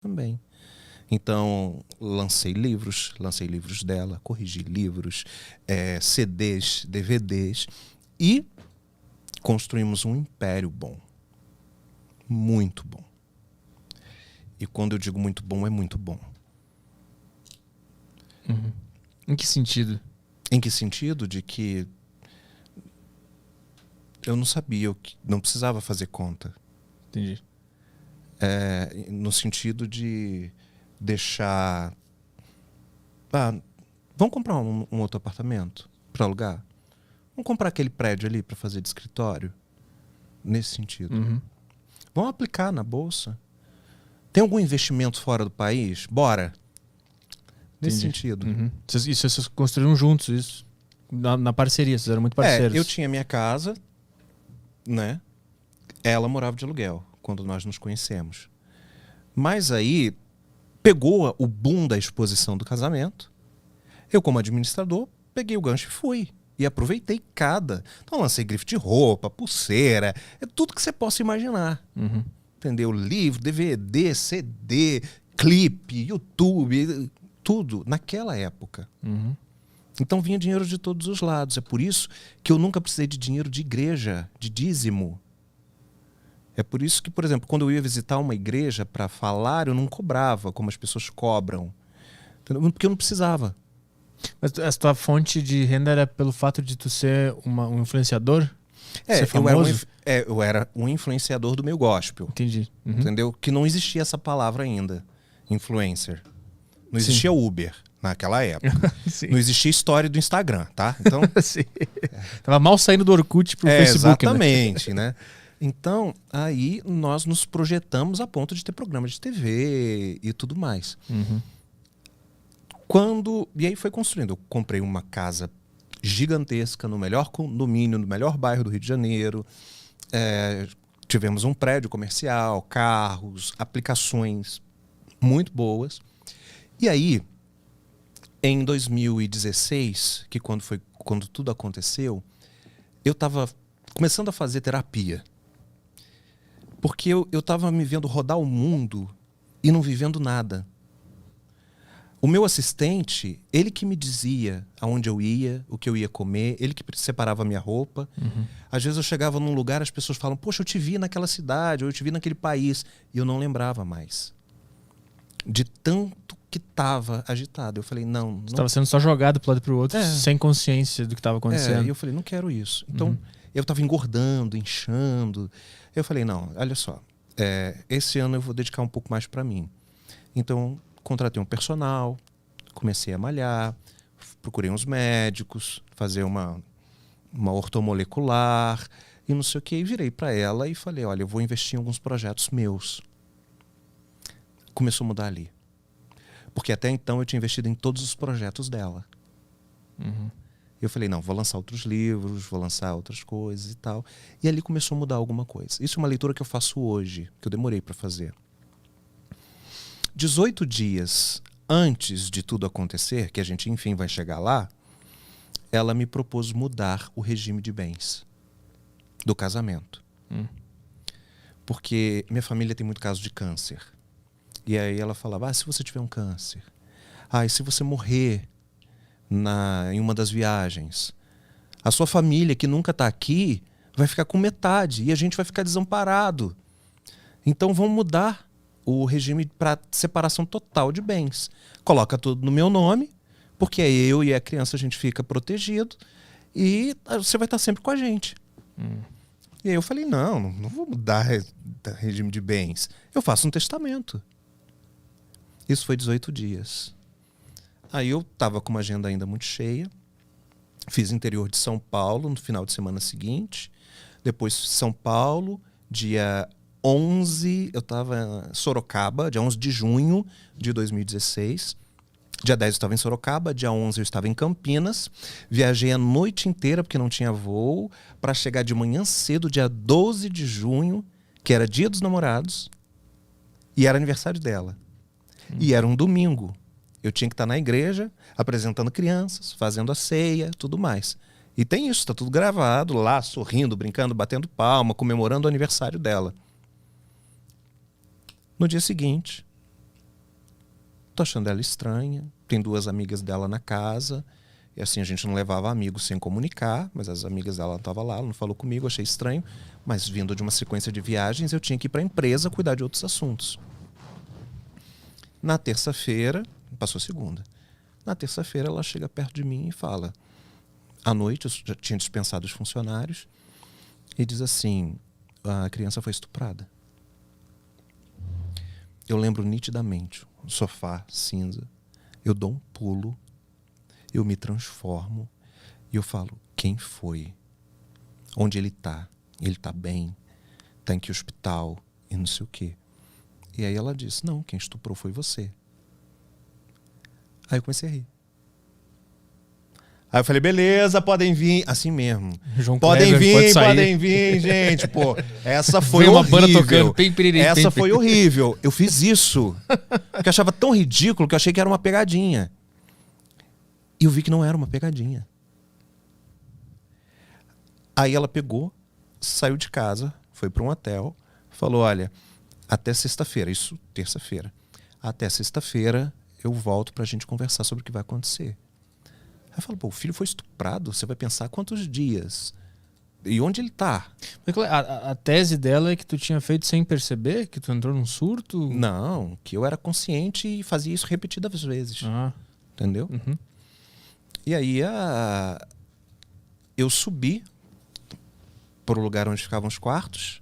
também. Então, lancei livros dela, corrigi livros, CDs, DVDs e construímos um império bom. Muito bom. E quando eu digo muito bom, é muito bom. Uhum. Em que sentido? Em que sentido? De que eu não sabia, eu não precisava fazer conta. Entendi. No sentido de deixar... vamos comprar um outro apartamento para alugar? Vamos comprar aquele prédio ali para fazer de escritório? Nesse sentido. Uhum. Vamos aplicar na bolsa? Tem algum investimento fora do país? Bora! Nesse sentido. Uhum. Vocês construíram juntos isso? Na parceria, vocês eram muito parceiros. Eu tinha minha casa, né? Ela morava de aluguel quando nós nos conhecemos. Mas aí pegou o boom da exposição do casamento. Eu, como administrador, peguei o gancho e fui. E aproveitei cada. Então lancei grife de roupa, pulseira, tudo que você possa imaginar. Uhum. Entendeu? Livro, DVD, CD, clipe, YouTube, tudo naquela época. Uhum. Então vinha dinheiro de todos os lados. É por isso que eu nunca precisei de dinheiro de igreja, de dízimo. É por isso que, por exemplo, quando eu ia visitar uma igreja para falar, eu não cobrava como as pessoas cobram. Entendeu? Porque eu não precisava. Mas a tua fonte de renda era pelo fato de tu ser um influenciador? Ser Eu famoso? eu era um influenciador do meio gospel. Entendi. Uhum. Entendeu? Que não existia essa palavra ainda, influencer. Não existia Uber naquela época. Não existia história do Instagram, tá? Então, Sim. Tava mal saindo do Orkut pro Facebook. Exatamente, né? Então, aí nós nos projetamos a ponto de ter programa de TV e tudo mais. Uhum. E aí foi construindo. Eu comprei uma casa gigantesca no melhor condomínio, no melhor bairro do Rio de Janeiro. Tivemos um prédio comercial, carros, aplicações muito boas. E aí, em 2016, que quando tudo aconteceu, eu estava começando a fazer terapia. Porque eu estava me vendo rodar o mundo e não vivendo nada. O meu assistente, ele que me dizia aonde eu ia, o que eu ia comer, ele que separava a minha roupa. Uhum. Às vezes eu chegava num lugar, as pessoas falam, poxa, eu te vi naquela cidade, ou eu te vi naquele país. E eu não lembrava mais. De tanto que estava agitado. Eu falei, não... Você estava sendo só jogado pro lado e pro outro, sem consciência do que estava acontecendo. E eu falei, não quero isso. Então, eu estava engordando, inchando. Eu falei, não, olha só, esse ano eu vou dedicar um pouco mais para mim. Então, contratei um personal, comecei a malhar, procurei uns médicos, fazer uma ortomolecular e não sei o que. E virei para ela e falei, olha, eu vou investir em alguns projetos meus. Começou a mudar ali. Porque até então eu tinha investido em todos os projetos dela. Uhum. Eu falei, não, vou lançar outros livros, vou lançar outras coisas e tal. E ali começou a mudar alguma coisa. Isso é uma leitura que eu faço hoje, que eu demorei para fazer. 18 dias antes de tudo acontecer, que a gente, enfim, vai chegar lá, ela me propôs mudar o regime de bens do casamento. Porque minha família tem muito caso de câncer. E aí ela falava, se você tiver um câncer, e se você morrer em uma das viagens, a sua família que nunca está aqui vai ficar com metade e a gente vai ficar desamparado. Então vamos mudar o regime para separação total de bens. Coloca tudo no meu nome, porque eu e a criança a gente fica protegido e você vai estar sempre com a gente. E aí eu falei, não vou mudar regime de bens. Eu faço um testamento. Isso foi 18 dias. Aí eu estava com uma agenda ainda muito cheia. Fiz interior de São Paulo no final de semana seguinte. Depois São Paulo, dia 11, eu estava em Sorocaba, dia 11 de junho de 2016. Dia 10 eu estava em Sorocaba, dia 11 eu estava em Campinas. Viajei a noite inteira, porque não tinha voo, para chegar de manhã cedo, dia 12 de junho, que era dia dos namorados, e era aniversário dela. E era um domingo. Eu tinha que estar na igreja, apresentando crianças, fazendo a ceia, tudo mais. E tem isso, está tudo gravado lá, sorrindo, brincando, batendo palma, comemorando o aniversário dela. No dia seguinte, tô achando ela estranha, tem 2 amigas dela na casa, e assim, a gente não levava amigos sem comunicar, mas as amigas dela estavam lá, ela não falou comigo, achei estranho, mas vindo de uma sequência de viagens, eu tinha que ir para a empresa cuidar de outros assuntos. Na terça-feira, passou segunda, na terça-feira ela chega perto de mim e fala, à noite eu já tinha dispensado os funcionários, e diz assim, a criança foi estuprada. Eu lembro nitidamente, o sofá cinza, eu dou um pulo, eu me transformo e eu falo, quem foi? Onde ele tá? Ele tá bem? Tá em que hospital? E não sei o quê. E aí ela disse, não, quem estuprou foi você. Aí eu comecei a rir. Aí eu falei, beleza, podem vir. Assim mesmo. João Podem Kleber, pode vir, sair. podem vir, gente. Pô, essa foi Vem uma banda horrível. tocando, pim, piriri, Essa pim, foi horrível. Eu fiz isso. Porque eu achava tão ridículo que eu achei que era uma pegadinha. E eu vi que não era uma pegadinha. Aí ela pegou, saiu de casa, foi para um hotel, falou, olha, até sexta-feira, isso terça-feira, até sexta-feira eu volto pra gente conversar sobre o que vai acontecer. Aí eu falo, pô, o filho foi estuprado, você vai pensar quantos dias? E onde ele tá? A tese dela é que tu tinha feito sem perceber? Que tu entrou num surto? Não, que eu era consciente e fazia isso repetidas vezes. Ah. Entendeu? Uhum. E aí eu subi para o lugar onde ficavam os quartos,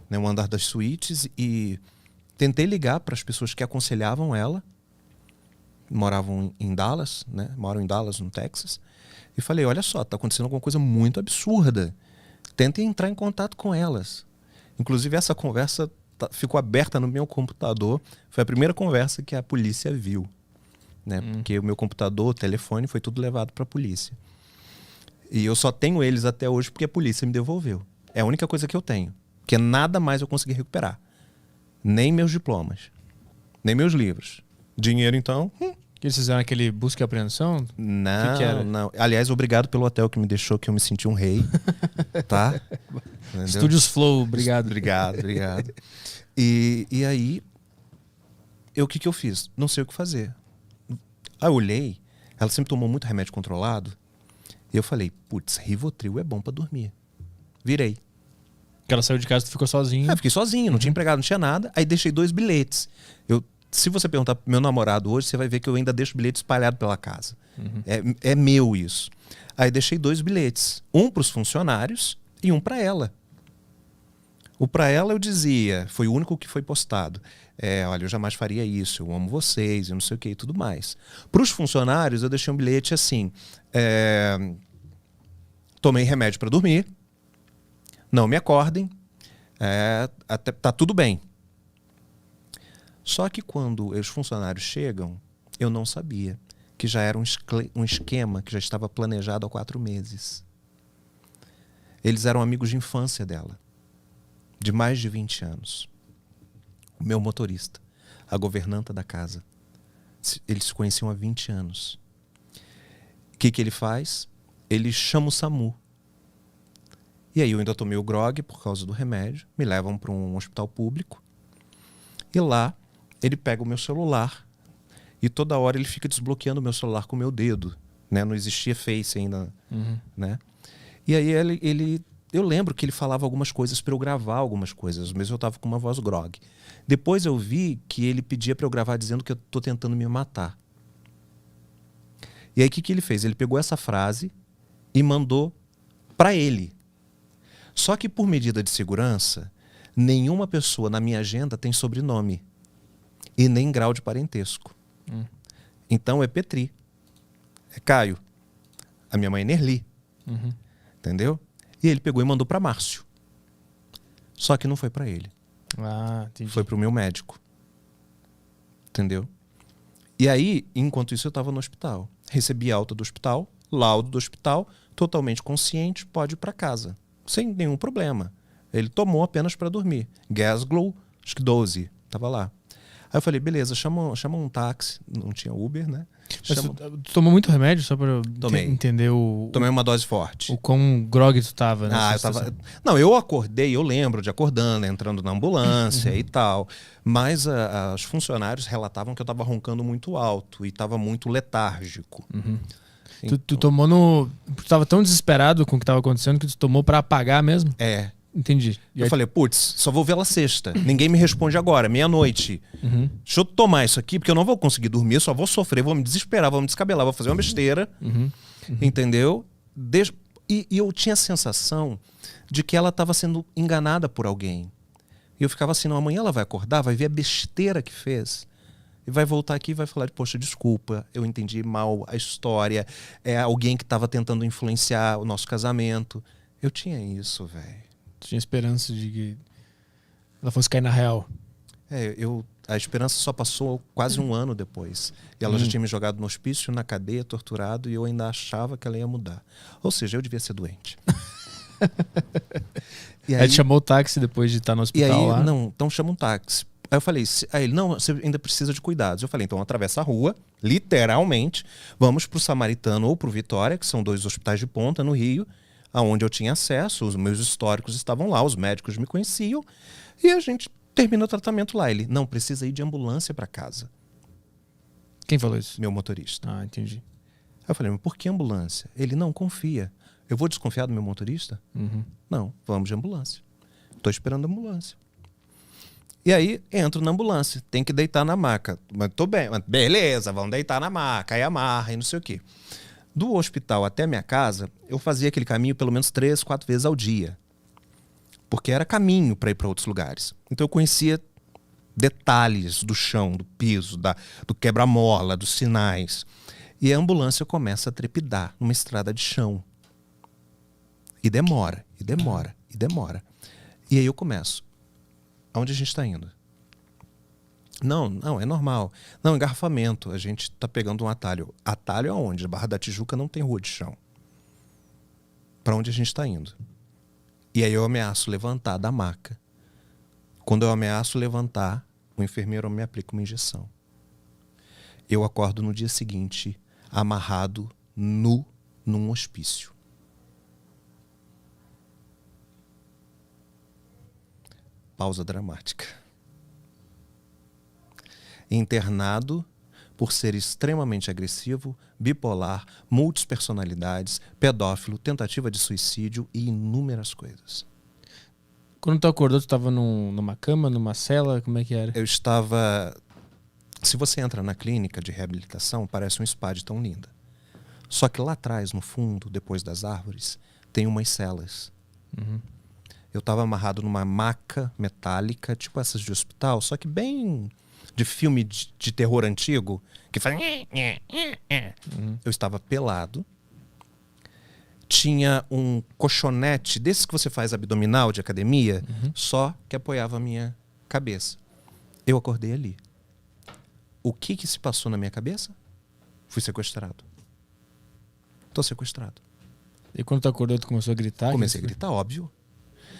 né, o andar das suítes, e tentei ligar para as pessoas que aconselhavam ela, moravam em Dallas, né, moram em Dallas, no Texas, e falei, olha só, está acontecendo alguma coisa muito absurda. Tentem entrar em contato com elas. Inclusive, essa conversa ficou aberta no meu computador. Foi a primeira conversa que a polícia viu. Né? Porque o meu computador, o telefone, foi tudo levado para a polícia. E eu só tenho eles até hoje porque a polícia me devolveu. É a única coisa que eu tenho. Porque nada mais eu consegui recuperar. Nem meus diplomas. Nem meus livros. Dinheiro, então... Que eles fizeram aquele busca e apreensão? Não, que era? não. Aliás, obrigado pelo hotel que me deixou, que eu me senti um rei. Tá? Entendeu? Estúdios Flow, obrigado. Obrigado. E aí, o que eu fiz? Não sei o que fazer. Aí eu olhei, ela sempre tomou muito remédio controlado, e eu falei, putz, Rivotril é bom pra dormir. Virei. Que ela saiu de casa e tu ficou sozinho. Fiquei sozinho, não tinha empregado, não tinha nada. Aí deixei 2 bilhetes. Se você perguntar pro meu namorado hoje, você vai ver que eu ainda deixo bilhete espalhado pela casa. É meu isso. Aí deixei 2 bilhetes. Um pros funcionários e um pra ela. O pra ela eu dizia, foi o único que foi postado. Olha, eu jamais faria isso, eu amo vocês, eu não sei o que e tudo mais. Pros funcionários eu deixei um bilhete assim, tomei remédio pra dormir, não me acordem, tá tudo bem. Só que quando os funcionários chegam, eu não sabia que já era um esquema que já estava planejado há 4 meses. Eles eram amigos de infância dela, de mais de 20 anos. O meu motorista, a governanta da casa, eles se conheciam há 20 anos. O que ele faz? Ele chama o SAMU. E aí eu ainda tomei o grog por causa do remédio, me levam para um hospital público, e lá ele pega o meu celular e toda hora ele fica desbloqueando o meu celular com o meu dedo, né? Não existia Face ainda, né? E aí eu lembro que ele falava algumas coisas para eu gravar algumas coisas, mas eu estava com uma voz grog. Depois eu vi que ele pedia para eu gravar dizendo que eu estou tentando me matar. E aí o que ele fez? Ele pegou essa frase e mandou para ele. Só que por medida de segurança, nenhuma pessoa na minha agenda tem sobrenome. E nem grau de parentesco. Então é Petri. É Caio. A minha mãe é Nerli. Entendeu? E ele pegou e mandou para Márcio. Só que não foi para ele. Entendi. Foi para o meu médico. Entendeu? E aí, enquanto isso, eu estava no hospital. Recebi alta do hospital, laudo do hospital, totalmente consciente, pode ir para casa. Sem nenhum problema. Ele tomou apenas para dormir. Gasglow, acho que 12. Estava lá. Aí eu falei, beleza, chama um táxi. Não tinha Uber, né? Mas tu tomou muito remédio só pra eu entender Tomei uma dose forte. o quão grog tu tava, né? Não, eu acordei, eu lembro de acordando, entrando na ambulância e tal. Mas os funcionários relatavam que eu tava roncando muito alto e tava muito letárgico. Então, tu tomou Tu tava tão desesperado com o que tava acontecendo que tu tomou pra apagar mesmo? É. Entendi. Eu falei, putz, só vou ver ela sexta. Ninguém me responde agora, meia-noite. Deixa eu tomar isso aqui, porque eu não vou conseguir dormir, só vou sofrer, vou me desesperar, vou me descabelar, vou fazer uma besteira. Entendeu? E eu tinha a sensação de que ela estava sendo enganada por alguém. E eu ficava assim, não, amanhã ela vai acordar, vai ver a besteira que fez. E vai voltar aqui e vai falar, poxa, desculpa, eu entendi mal a história. É alguém que estava tentando influenciar o nosso casamento. Eu tinha isso, velho. Tinha esperança de que ela fosse cair na real. A esperança só passou quase um ano depois. E ela já tinha me jogado no hospício, na cadeia, torturado, e eu ainda achava que ela ia mudar. Ou seja, eu devia ser doente. E aí chamou o táxi depois de estar no hospital lá? Não, então chama um táxi. Aí eu falei, aí ele, não, você ainda precisa de cuidados. Eu falei, então atravessa a rua, literalmente, vamos pro Samaritano ou pro Vitória, que são 2 hospitais de ponta no Rio, aonde eu tinha acesso, os meus históricos estavam lá, os médicos me conheciam, e a gente termina o tratamento lá. Ele, não, precisa ir de ambulância para casa. Quem falou isso? Meu motorista. Ah, entendi. Aí eu falei, mas por que ambulância? Ele, não, confia. Eu vou desconfiar do meu motorista? Não, vamos de ambulância. Tô esperando a ambulância. E aí, entro na ambulância, tem que deitar na maca. Mas tô bem, beleza, vamos deitar na maca, aí amarra e não sei o quê. Do hospital até a minha casa, eu fazia aquele caminho pelo menos 3, 4 vezes ao dia. Porque era caminho para ir para outros lugares. Então eu conhecia detalhes do chão, do piso, do quebra-mola, dos sinais. E a ambulância começa a trepidar numa estrada de chão. E demora, e demora, e demora. E aí eu começo. Aonde a gente está indo? Não, é normal. Não, engarrafamento. A gente está pegando um atalho. Atalho aonde? A Barra da Tijuca não tem rua de chão. Para onde a gente está indo? E aí eu ameaço levantar da maca. Quando eu ameaço levantar, o enfermeiro me aplica uma injeção. Eu acordo no dia seguinte, amarrado, nu, num hospício. Pausa dramática. Internado por ser extremamente agressivo, bipolar, multipersonalidades, pedófilo, tentativa de suicídio e inúmeras coisas. Quando tu acordou, tu estava numa cama, numa cela? Como é que era? Eu estava... Se você entra na clínica de reabilitação, parece um spa de tão linda. Só que lá atrás, no fundo, depois das árvores, tem umas celas. Eu estava amarrado numa maca metálica, tipo essas de hospital, só que bem... de filme de terror antigo, que faz... Eu estava pelado. Tinha um colchonete, desses que você faz abdominal de academia, só que apoiava a minha cabeça. Eu acordei ali. O que se passou na minha cabeça? Fui sequestrado. Tô sequestrado. E quando tu acordou, tu começou a gritar? Comecei a gritar, óbvio.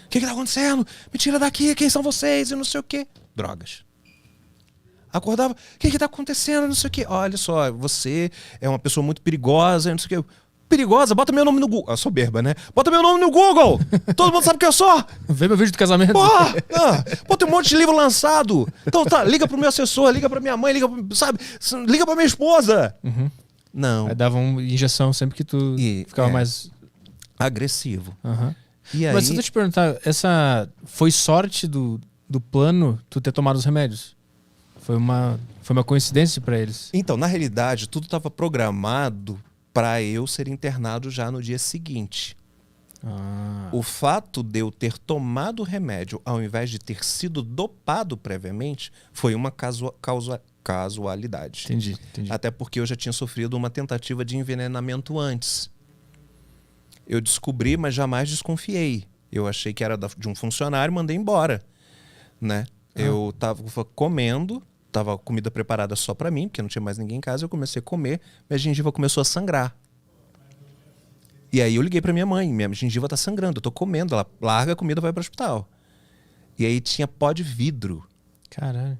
O que tá acontecendo? Me tira daqui, quem são vocês? E não sei o quê. Drogas. Acordava, o que tá acontecendo? Não sei o quê. Olha só, você é uma pessoa muito perigosa, não sei o quê. Perigosa? Bota meu nome no Google. Soberba, né? Bota meu nome no Google! Todo mundo sabe quem eu sou! Vê meu vídeo de casamento. Pô, tem um monte de livro lançado. Então tá, liga pro meu assessor, liga pra minha mãe, liga pra minha esposa. Não. Aí dava uma injeção sempre que tu ficava mais... agressivo. E aí... Mas se eu te perguntar, essa foi sorte do plano tu ter tomado os remédios? Foi uma coincidência para eles? Então, na realidade, tudo estava programado para eu ser internado já no dia seguinte. O fato de eu ter tomado o remédio ao invés de ter sido dopado previamente foi uma casualidade. Entendi. Até porque eu já tinha sofrido uma tentativa de envenenamento antes. Eu descobri, mas jamais desconfiei. Eu achei que era de um funcionário, mandei embora, né? Eu tava comendo, tava comida preparada só para mim, porque não tinha mais ninguém em casa. Eu comecei a comer, minha gengiva começou a sangrar. E aí eu liguei para minha mãe, minha gengiva tá sangrando, eu tô comendo, ela larga a comida e vai para o hospital. E aí tinha pó de vidro. Caralho.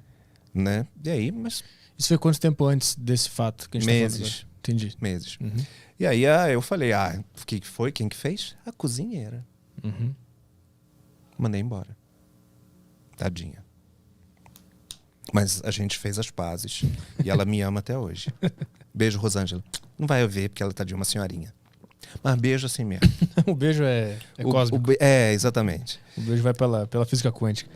né? E aí, mas Isso foi quanto tempo antes desse fato que a gente tá falando meses. agora? Entendi. Meses. Uhum. E aí eu falei, o que foi? Quem que fez? A cozinheira. Uhum. Mandei embora. Tadinha. Mas a gente fez as pazes. E ela me ama até hoje. Beijo, Rosângela. Não vai ver, porque ela tá de uma senhorinha. Mas beijo assim mesmo. O beijo é cósmico. É, exatamente. O beijo vai pela física quântica.